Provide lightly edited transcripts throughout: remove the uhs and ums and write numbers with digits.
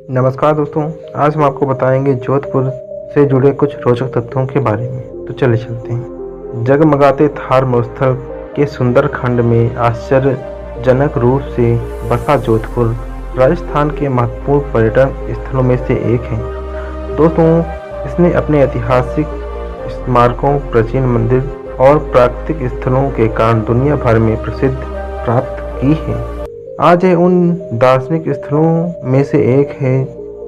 नमस्कार दोस्तों, आज हम आपको बताएंगे जोधपुर से जुड़े कुछ रोचक तथ्यों के बारे में। तो चलिए चलते हैं। जगमगाते थार मरुस्थल के सुंदर खंड में आश्चर्यजनक रूप से बसा जोधपुर राजस्थान के महत्वपूर्ण पर्यटन स्थलों में से एक है। दोस्तों, इसने अपने ऐतिहासिक स्मारकों, प्राचीन मंदिर और प्राकृतिक स्थलों के कारण दुनिया भर में प्रसिद्ध प्राप्त की है। आज यह उन दार्शनिक स्थलों में से एक है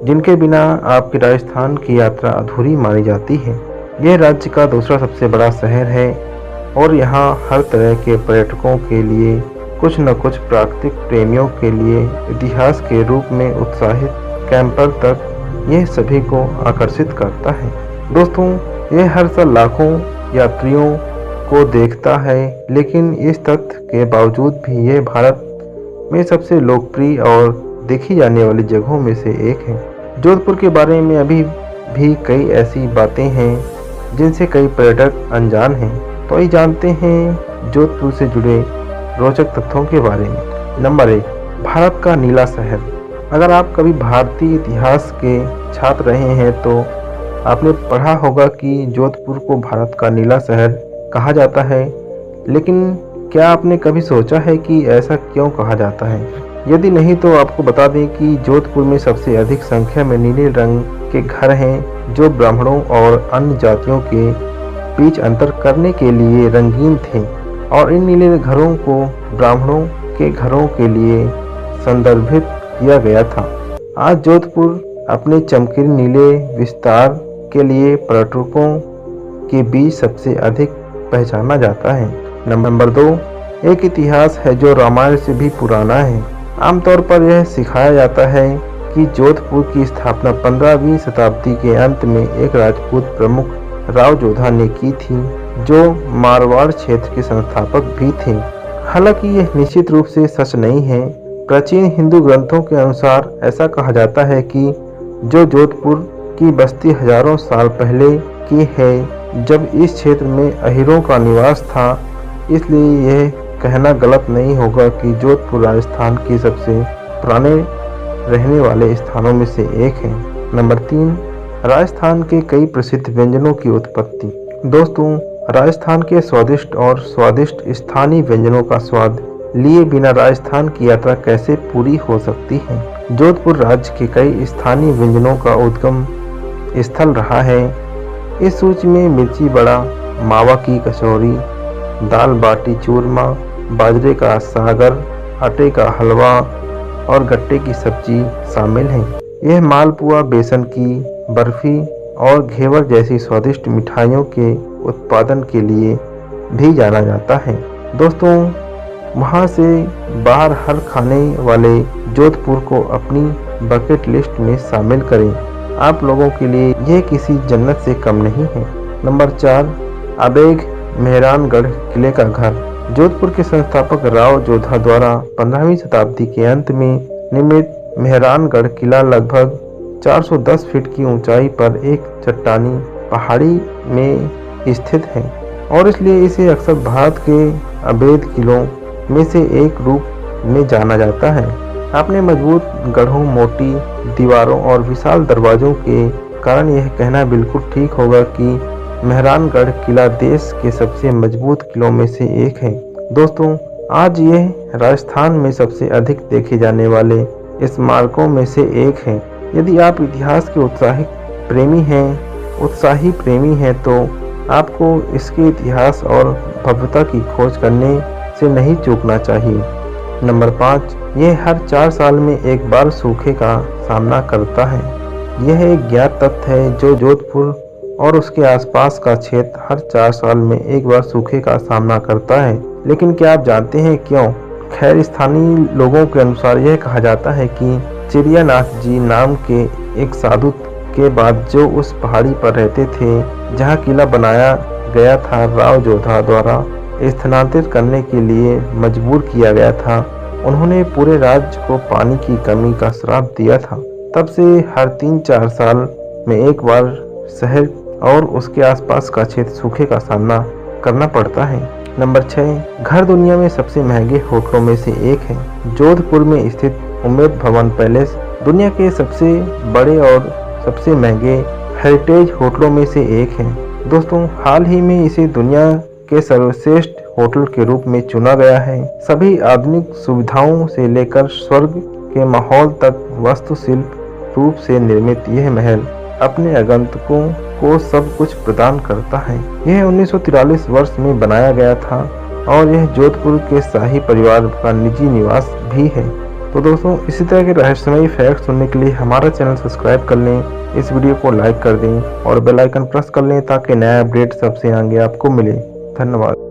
जिनके बिना आपकी राजस्थान की यात्रा अधूरी मानी जाती है। यह राज्य का दूसरा सबसे बड़ा शहर है और यहाँ हर तरह के पर्यटकों के लिए कुछ न कुछ प्राकृतिक प्रेमियों के लिए इतिहास के रूप में उत्साहित कैंपर तक यह सभी को आकर्षित करता है। दोस्तों, यह हर साल लाखों यात्रियों को देखता है, लेकिन इस तथ्य के बावजूद भी यह भारत में सबसे लोकप्रिय और देखी जाने वाली जगहों में से एक है। जोधपुर के बारे में अभी भी कई ऐसी बातें हैं जिनसे कई पर्यटक अनजान हैं। तो आइए जानते हैं जोधपुर से जुड़े रोचक तथ्यों के बारे में। नंबर 1, भारत का नीला शहर। अगर आप कभी भारतीय इतिहास के छात्र रहे हैं तो आपने पढ़ा होगा कि जोधपुर को भारत का नीला शहर कहा जाता है, लेकिन क्या आपने कभी सोचा है कि ऐसा क्यों कहा जाता है? यदि नहीं तो आपको बता दें कि जोधपुर में सबसे अधिक संख्या में नीले रंग के घर हैं जो ब्राह्मणों और अन्य जातियों के बीच अंतर करने के लिए रंगीन थे, और इन नीले घरों को ब्राह्मणों के घरों के लिए संदर्भित किया गया था। आज जोधपुर अपने चमकीले नीले विस्तार के लिए पर्यटकों के बीच सबसे अधिक पहचाना जाता है। नंबर 2, एक इतिहास है जो रामायण से भी पुराना है। आमतौर पर यह सिखाया जाता है कि जोधपुर की स्थापना 15वीं शताब्दी के अंत में एक राजपूत प्रमुख राव जोधा ने की थी, जो मारवाड़ क्षेत्र के संस्थापक भी थे। हालांकि यह निश्चित रूप से सच नहीं है। प्राचीन हिंदू ग्रंथों के अनुसार ऐसा कहा जाता है कि जो जोधपुर की बस्ती हजारों साल पहले की है, जब इस क्षेत्र में अहीरों का निवास था। इसलिए यह कहना गलत नहीं होगा कि जोधपुर राजस्थान के सबसे पुराने रहने वाले स्थानों में से एक है। नंबर 3, राजस्थान के कई प्रसिद्ध व्यंजनों की उत्पत्ति। दोस्तों, राजस्थान के स्वादिष्ट स्थानीय व्यंजनों का स्वाद लिए बिना राजस्थान की यात्रा कैसे पूरी हो सकती है? जोधपुर राज्य के कई स्थानीय व्यंजनों का उद्गम स्थल रहा है। इस सूची में मिर्ची बड़ा, मावा की कचौरी, दाल बाटी चूरमा, बाजरे का सागर, आटे का हलवा और गट्टे की सब्जी शामिल हैं। यह मालपुआ, बेसन की बर्फी और घेवर जैसी स्वादिष्ट मिठाइयों के उत्पादन के लिए भी जाना जाता है। दोस्तों, वहां से बाहर हर खाने वाले जोधपुर को अपनी बकेट लिस्ट में शामिल करें। आप लोगों के लिए यह किसी जन्नत से कम नहीं है। नंबर 4, अबेग मेहरानगढ़ किले का घर। जोधपुर के संस्थापक राव जोधा द्वारा 15वीं शताब्दी के अंत में निर्मित मेहरानगढ़ किला लगभग 410 फीट की ऊंचाई पर एक चट्टानी पहाड़ी में स्थित है, और इसलिए इसे अक्सर भारत के अवैध किलों में से एक रूप में जाना जाता है। अपने मजबूत गढ़ों, मोटी दीवारों और विशाल दरवाजों के कारण यह कहना बिल्कुल ठीक होगा कि मेहरानगढ़ किला देश के सबसे मजबूत किलों में से एक है। दोस्तों, आज यह राजस्थान में सबसे अधिक देखे जाने वाले स्मारकों में से एक है। यदि आप इतिहास के उत्साही प्रेमी हैं तो आपको इसके इतिहास और भव्यता की खोज करने से नहीं चूकना चाहिए। नंबर 5, यह हर 4 साल में एक बार सूखे का सामना करता है। यह एक ज्ञात तथ्य है जो जोधपुर और उसके आसपास का क्षेत्र हर 4 साल में एक बार सूखे का सामना करता है। लेकिन क्या आप जानते हैं क्यों? खैर, स्थानीय लोगों के अनुसार यह कहा जाता है कि चिड़ियानाथ जी नाम के एक साधु के बाद जो उस पहाड़ी पर रहते थे जहां किला बनाया गया था, राव जोधा द्वारा स्थानांतरित करने के लिए मजबूर किया गया था। उन्होंने पूरे राज्य को पानी की कमी का श्राप दिया था। तब से हर 3-4 साल में एक बार शहर और उसके आसपास का क्षेत्र सूखे का सामना करना पड़ता है। नंबर 6, घर दुनिया में सबसे महंगे होटलों में से एक है। जोधपुर में स्थित उम्मेद भवन पैलेस दुनिया के सबसे बड़े और सबसे महंगे हेरिटेज होटलों में से एक है। दोस्तों, हाल ही में इसे दुनिया के सर्वश्रेष्ठ होटल के रूप में चुना गया है। सभी आधुनिक सुविधाओं से लेकर स्वर्ग के माहौल तक वास्तुशिल्प रूप से निर्मित यह महल अपने आगंतुकों को सब कुछ प्रदान करता है। यह 1943 वर्ष में बनाया गया था और यह जोधपुर के शाही परिवार का निजी निवास भी है। तो दोस्तों, इसी तरह के रहस्यमयी फैक्ट सुनने के लिए हमारा चैनल सब्सक्राइब कर लें, इस वीडियो को लाइक कर दें और बेल आइकन प्रेस कर लें ताकि नया अपडेट सबसे आगे आपको मिले। धन्यवाद।